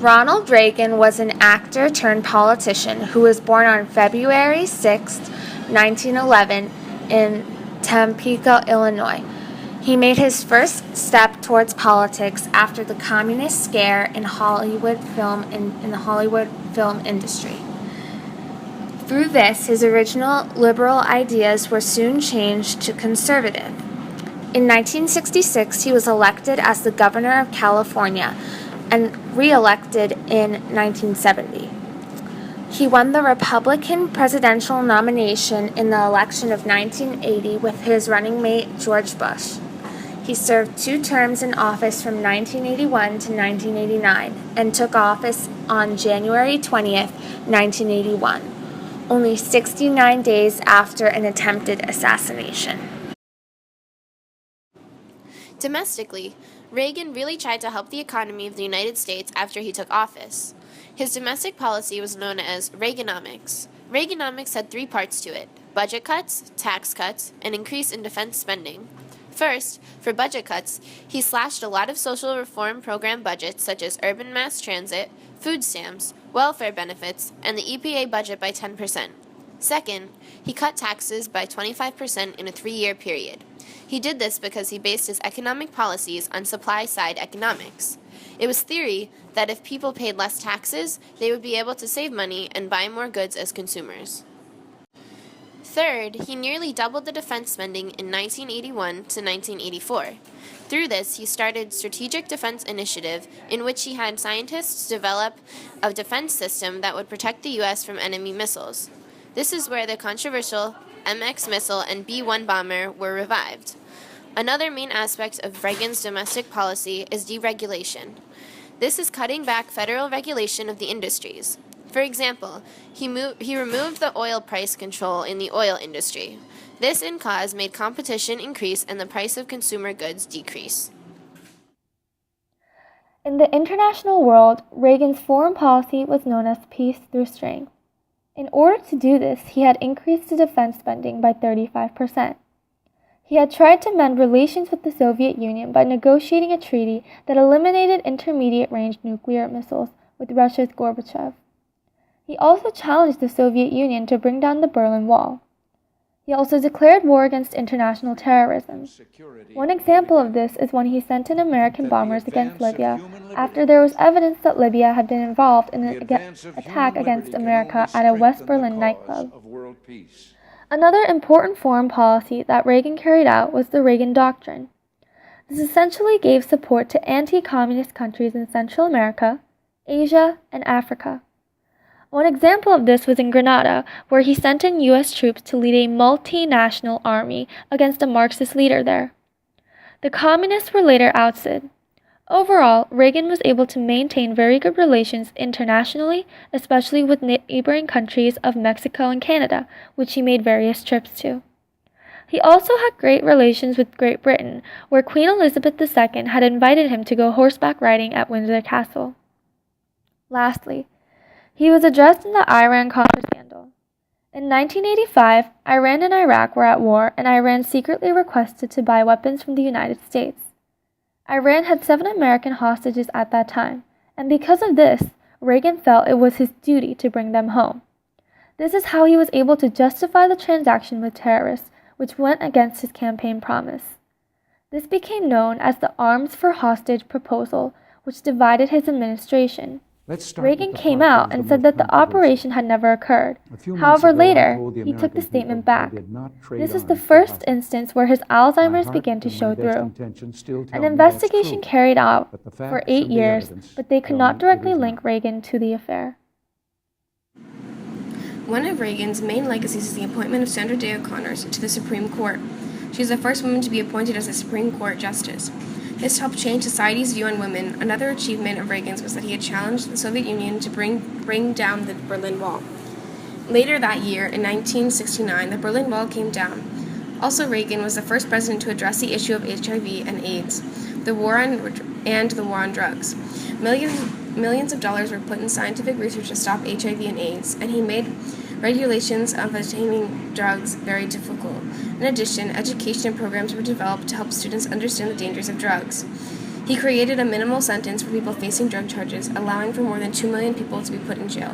Ronald Reagan was an actor turned politician who was born on February 6, 1911, in Tampico, Illinois. He made his first step towards politics after the communist scare in the Hollywood film industry. Through this, his original liberal ideas were soon changed to conservative. In 1966, he was elected as the governor of California and re-elected in 1970. He won the Republican presidential nomination in the election of 1980 with his running mate George Bush. He served 2 terms in office from 1981 to 1989 and took office on January 20th, 1981, only 69 days after an attempted assassination. Domestically, Reagan really tried to help the economy of the United States after he took office. His domestic policy was known as Reaganomics. Reaganomics had 3 parts to it: budget cuts, tax cuts, and increase in defense spending. First, for budget cuts, he slashed a lot of social reform program budgets such as urban mass transit, food stamps, welfare benefits, and the EPA budget by 10%. Second, he cut taxes by 25% in a 3-year period. He did this because he based his economic policies on supply-side economics. It was theory that if people paid less taxes, they would be able to save money and buy more goods as consumers. Third, he nearly doubled the defense spending in 1981 to 1984. Through this, he started Strategic Defense Initiative, in which he had scientists develop a defense system that would protect the U.S. from enemy missiles. This is where the controversial MX missile and B-1 bomber were revived. Another main aspect of Reagan's domestic policy is deregulation. This is cutting back federal regulation of the industries. For example, he removed the oil price control in the oil industry. This in cause made competition increase and the price of consumer goods decrease. In the international world, Reagan's foreign policy was known as peace through strength. In order to do this, he had increased the defense spending by 35%. He had tried to mend relations with the Soviet Union by negotiating a treaty that eliminated intermediate-range nuclear missiles with Russia's Gorbachev. He also challenged the Soviet Union to bring down the Berlin Wall. He also declared war against international terrorism. One example of this is when he sent in American bombers against Libya after there was evidence that Libya had been involved in an attack against America at a West Berlin nightclub. Another important foreign policy that Reagan carried out was the Reagan Doctrine. This essentially gave support to anti-communist countries in Central America, Asia, and Africa. One example of this was in Grenada, where he sent in U.S. troops to lead a multinational army against a Marxist leader there. The communists were later ousted. Overall, Reagan was able to maintain very good relations internationally, especially with neighboring countries of Mexico and Canada, which he made various trips to. He also had great relations with Great Britain, where Queen Elizabeth II had invited him to go horseback riding at Windsor Castle. Lastly, he was addressed in the Iran-Contra scandal. In 1985, Iran and Iraq were at war, and Iran secretly requested to buy weapons from the United States. Iran had 7 American hostages at that time, and because of this, Reagan felt it was his duty to bring them home. This is how he was able to justify the transaction with terrorists, which went against his campaign promise. This became known as the Arms for Hostage proposal, which divided his administration. Reagan came out and said that the operation had never occurred. However, later, he took the statement back. This is the first instance where his Alzheimer's began to show through. An investigation carried out for 8 years, but they could not directly link Reagan to the affair. One of Reagan's main legacies is the appointment of Sandra Day O'Connor to the Supreme Court. She is the first woman to be appointed as a Supreme Court justice. This helped change society's view on women. Another achievement of Reagan's was that he had challenged the Soviet Union to bring down the Berlin Wall. Later that year, in 1969, the Berlin Wall came down. Also, Reagan was the first president to address the issue of HIV and AIDS, the war on drugs. Millions of dollars were put in scientific research to stop HIV and AIDS, and he made regulations of obtaining drugs very difficult. In addition, education programs were developed to help students understand the dangers of drugs. He He created a minimal sentence for people facing drug charges, allowing for more than 2 million people to be put in jail.